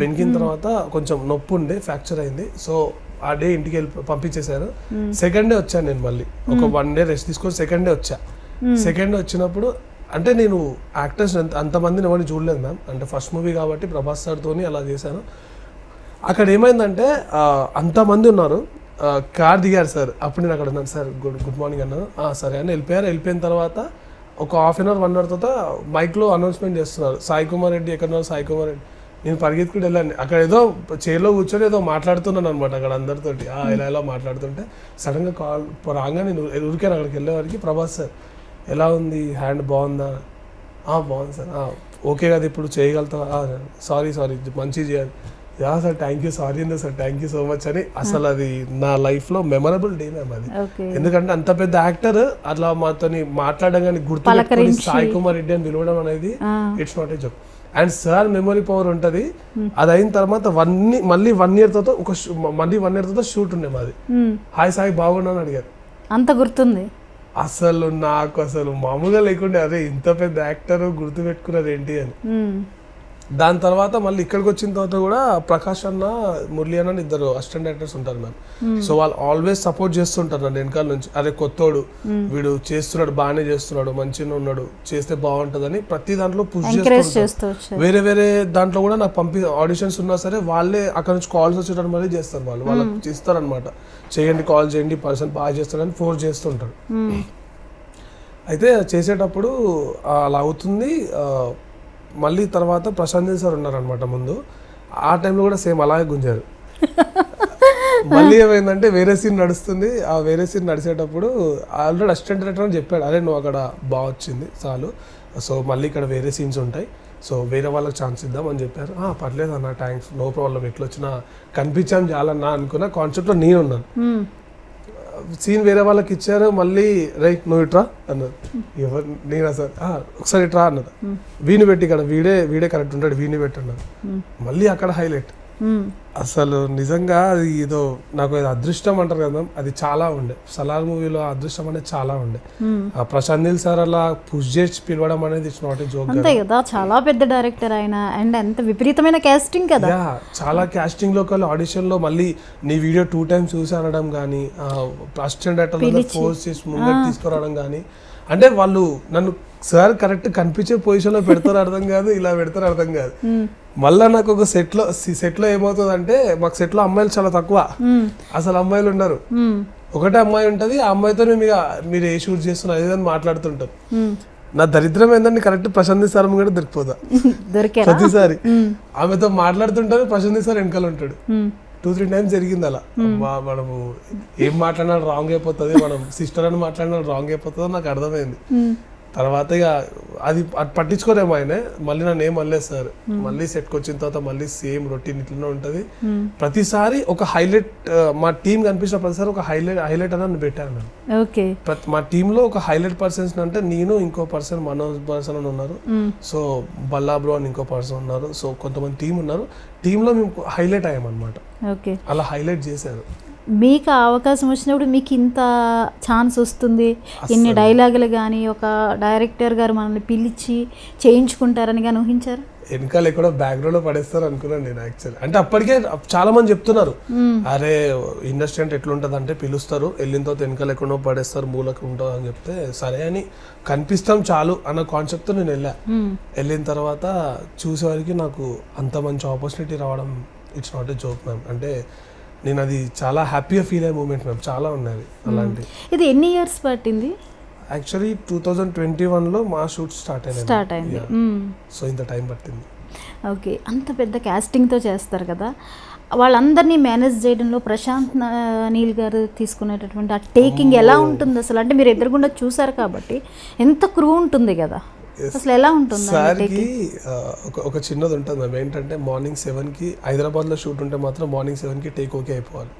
బెనికిన తర్వాత కొంచెం నొప్పి ఉండే, ఫ్రాక్చర్ అయింది. సో ఆ డే ఇంటికి వెళ్ళి పంపించేశారు. సెకండ్ డే వచ్చాను నేను మళ్ళీ, ఒక 1 day రెస్ట్ తీసుకొని సెకండ్ డే వచ్చా. సెకండ్ డే వచ్చినప్పుడు అంటే నేను యాక్టర్స్ అంతమందిని ఎవరిని చూడలేదు మ్యామ్, అంటే ఫస్ట్ మూవీ కాబట్టి ప్రభాస్ సార్తో అలా చేశాను. అక్కడ ఏమైందంటే అంతమంది ఉన్నారు, కార్ దిగారు సార్. అప్పుడు నేను అక్కడ ఉన్నాను, సార్ గుడ్ మార్నింగ్ అన్నాను. సరే అని వెళ్ళిపోయారు. వెళ్ళిపోయిన తర్వాత ఒక హాఫ్ అన్ అవర్ 1 hour తర్వాత మైక్లో అనౌన్స్మెంట్ చేస్తున్నారు, సాయి కుమార్ రెడ్డి ఎక్కడున్నారు, సాయి కుమార్ రెడ్డి. నేను పరిగెత్తుకుని వెళ్ళాను. అక్కడ ఏదో చైర్లో కూర్చొని ఏదో మాట్లాడుతున్నాను అనమాట అక్కడ అందరితోటి, ఇలా మాట్లాడుతుంటే సడన్గా కాల్ రాగా నేను ఊరికాను. అక్కడికి వెళ్ళేవారికి ప్రభాస్ సార్ ఎలా ఉంది, హ్యాండ్ బాగుందా, బాగుంది సార్, ఓకే కదా ఇప్పుడు చేయగలుగుతా, సారీ మంచిగా చేయాలి, yeah sir thank you, sorry అండి sir, thank you so much అని. అసలు అది నా లైఫ్లో మెమరబుల్ డే మ్యామ్ అది. ఎందుకంటే అంత పెద్ద యాక్టర్ అట్లా మాతో మాట్లాడడం కానీ గుర్తుపెట్టుకుని సాయి కుమార్ రెడ్డి అని పిలవడం అనేది it's not a joke. And sir memory power ఉంటుంది. అది అయిన తర్వాత మళ్ళీ 1 year తర్వాత షూట్ ఉండే మాది. హాయ్ సాయి బాగున్నాను అడిగారు, అంత గుర్తుంది. అసలు నాకు అసలు మామూలుగా లేకుండే, అరే ఇంత పెద్ద యాక్టర్ గుర్తుపెట్టుకున్నారు ఏంటి అని. దాని తర్వాత మళ్ళీ ఇక్కడికి వచ్చిన తర్వాత కూడా ప్రకాష్ అన్న, మురళి అన్న ఇద్దరు అసిస్టెంట్ డైరెక్టర్స్ ఉంటారు మ్యామ్. సో వాళ్ళు ఆల్వేస్ సపోర్ట్ చేస్తుంటారు నన్ను వెనకాల నుంచి. అరే కొత్తోడు, వీడు చేస్తున్నాడు, బాగానే చేస్తున్నాడు, మంచిగా ఉన్నాడు, చేస్తే బాగుంటుందని ప్రతి దాంట్లో పుష్ చేస్తారు. వేరే దాంట్లో కూడా నాకు ఆడిషన్స్ ఉన్నా సరే వాళ్ళే అక్కడ నుంచి కాల్స్ వచ్చేటప్పుడు మళ్ళీ చేస్తారు. వాళ్ళకి ఇస్తారనమాట, చేయండి కాల్ చేయండి, పర్సన్ బాగా చేస్తాడని ఫోర్స్ చేస్తుంటారు. అయితే చేసేటప్పుడు అలా అవుతుంది. మళ్ళీ తర్వాత ప్రశాంత్ సార్ ఉన్నారనమాట ముందు. ఆ టైంలో కూడా సేమ్ అలాగే గుంజారు. మళ్ళీ ఏమైందంటే వేరే సీన్ నడుస్తుంది. ఆ వేరే సీన్ నడిచేటప్పుడు ఆల్రెడీ అసిస్టెంట్ డైరెక్టర్ అని చెప్పాడు, అరే నువ్వు అక్కడ బాగా వచ్చింది చాలు, సో మళ్ళీ ఇక్కడ వేరే సీన్స్ ఉంటాయి, సో వేరే వాళ్ళకి ఛాన్స్ ఇద్దాం అని చెప్పారు. పర్లేదు అన్న, థ్యాంక్స్, నో ప్రాబ్లం, ఎట్లా వచ్చినా కనిపించాం చాలన్నా అనుకున్న కాన్సెప్ట్లో నేను ఉన్నాను. సీన్ వేరే వాళ్ళకి ఇచ్చారు. మళ్ళీ రైట్ నువ్వు ఇట్రా అన్నారు. ఎవరు నేనా సార్, ఒకసారి ఇట్రా అన్నారు. వీని పెట్టి ఇక్కడ వీడే కరెక్ట్ ఉంటాడు, వీని పెట్టి అన్నారు. మళ్ళీ అక్కడ హైలైట్. అసలు నిజంగా అది ఏదో నాకు అదృష్టం అంటారు కదా, అది చాలా ఉండే. సలార్ మూవీలో అదృష్టం అనేది చాలా ఉండే. ప్రశాంత్ నీల్ సార్ అలా పుష్ చేసి పిలవడం అనేది ఇట్స్ నాట్ ఏ జోక్ కదా. చాలా పెద్ద డైరెక్టర్ ఆయన, అండ్ ఎంత విపరీతమైన కాస్టింగ్ కదా. చాలా కాస్టింగ్ లో ఆడిషన్ లో మళ్ళీ నీ వీడియో 2 times చూసి అనడం కానీ, అసిస్టెంట్ డైరెక్టర్ ఫోర్స్ చేసి ముందర తీసుకురావడం కానీ, అంటే వాళ్ళు నన్ను సార్ కరెక్ట్ కనిపించే పొజిషన్ లో పెడతారు అర్థం కాదు, ఇలా పెడతారు అర్థం కాదు. మళ్ళా నాకు ఒక సెట్ లో ఏమవుతుంది అంటే, మాకు సెట్ లో అమ్మాయిలు చాలా తక్కువ, అసలు అమ్మాయిలు ఉండరు. ఒకటే అమ్మాయి ఉంటది, ఆ అమ్మాయితో మీరు ఏ షూట్ చేస్తున్నారు అదేదని మాట్లాడుతుంటారు. నా దరిద్రం ఏంటంటే కరెక్ట్ ప్రశాంత్ సార్ కూడా దొరికిపోతా ప్రతిసారి. ఆమెతో మాట్లాడుతుంటారు, ప్రశాంత్ సార్ వెనకాల ఉంటాడు. 2-3 times జరిగింది అలా. మనము ఏం మాట్లాడినా రాంగ్ అయిపోతుంది, మనం సిస్టర్ అని మాట్లాడినా రాంగ్ అయిపోతుందో నాకు అర్థమైంది. తర్వాత ఇక అది పట్టించుకోరేమో ఆయన. మళ్ళీ నన్ను ఏం అనలేదు సార్. మళ్ళీ సెట్కి వచ్చిన తర్వాత మళ్ళీ సేమ్ రొటీన్ ఇట్లనే ఉంటుంది. ప్రతిసారి ఒక హైలైట్, మా టీం కనిపించిన ప్రతిసారి ఒక హైలైట్ అని నన్ను పెట్టారు నన్ను. మా టీంలో ఒక హైలైట్ పర్సన్స్ అంటే నేను, ఇంకో పర్సన్ మనోజ్ పర్సన్ అని ఉన్నారు, సో బల్లా బ్రో అని ఇంకో పర్సన్ ఉన్నారు, సో కొంతమంది టీం ఉన్నారు. టీంలో మేము హైలైట్ అయ్యామన్నమాట. అలా హైలైట్ చేశారు. మీకు అవకాశం వచ్చినప్పుడు మీకు ఇంత ఛాన్స్ వస్తుంది, ఇన్ని డైలాగులు కానీ ఒక డైరెక్టర్ గారు మనల్ని పిలిచి చేయించుకుంటారని కానీ ఊహించారు? వెనకాల ఎక్కడో బ్యాక్గ్రౌండ్ లో పడేస్తారు అనుకున్నాను నేను యాక్చువల్లీ. అంటే అప్పటికే చాలా మంది చెప్తున్నారు, అరే ఇండస్ట్రీ అంటే ఎట్లుంటుంది అంటే పిలుస్తారు, వెళ్ళిన తర్వాత వెనకాల ఎక్కడో పడేస్తారు, మూలకు ఉంటుంది అని చెప్తే సరే అని కనిపిస్తాం చాలు అన్న కాన్సెప్ట్తో నేను వెళ్ళిన తర్వాత చూసేవారికి నాకు అంత మంచి ఆపర్చునిటీ రావడం it's not a joke ma'am. అంటే నేను అది చాలా హ్యాపీగా ఫీల్ అయ్యే మూమెంట్ మ్యామ్. చాలా ఉన్నాయి అలాంటి. ఇది ఎన్ని ఇయర్స్ పట్టింది? యాక్చువల్లీ 2021లో మా షూట్ స్టార్ట్ అయింది. సో ఇంత టైం పట్టింది. ఓకే, అంత పెద్ద కాస్టింగ్తో చేస్తారు కదా, వాళ్ళందరినీ మేనేజ్ చేయడంలో ప్రశాంత్ నీల్ గారు తీసుకునేటటువంటి ఆ టేకింగ్ ఎలా ఉంటుంది అసలు? అంటే మీరు ఎదురుగుండా చూసారు కాబట్టి ఎంత క్రూ ఉంటుంది కదా, అసలు ఎలా ఉంటుంది? సార్కి ఒక చిన్నది ఉంటుంది మ్యామ్. ఏంటంటే మార్నింగ్ 7కి హైదరాబాద్లో షూట్ ఉంటే మాత్రం మార్నింగ్ 7కి టేక్ ఓకే అయిపోవాలి.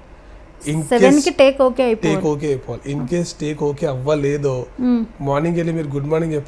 టేక్ ఓకే అయిపోవాలి. ఇన్ కేస్ టేక్ ఓకే అవ్వలేదో మార్నింగ్ వెళ్ళి మీరు గుడ్ మార్నింగ్ చెప్పారు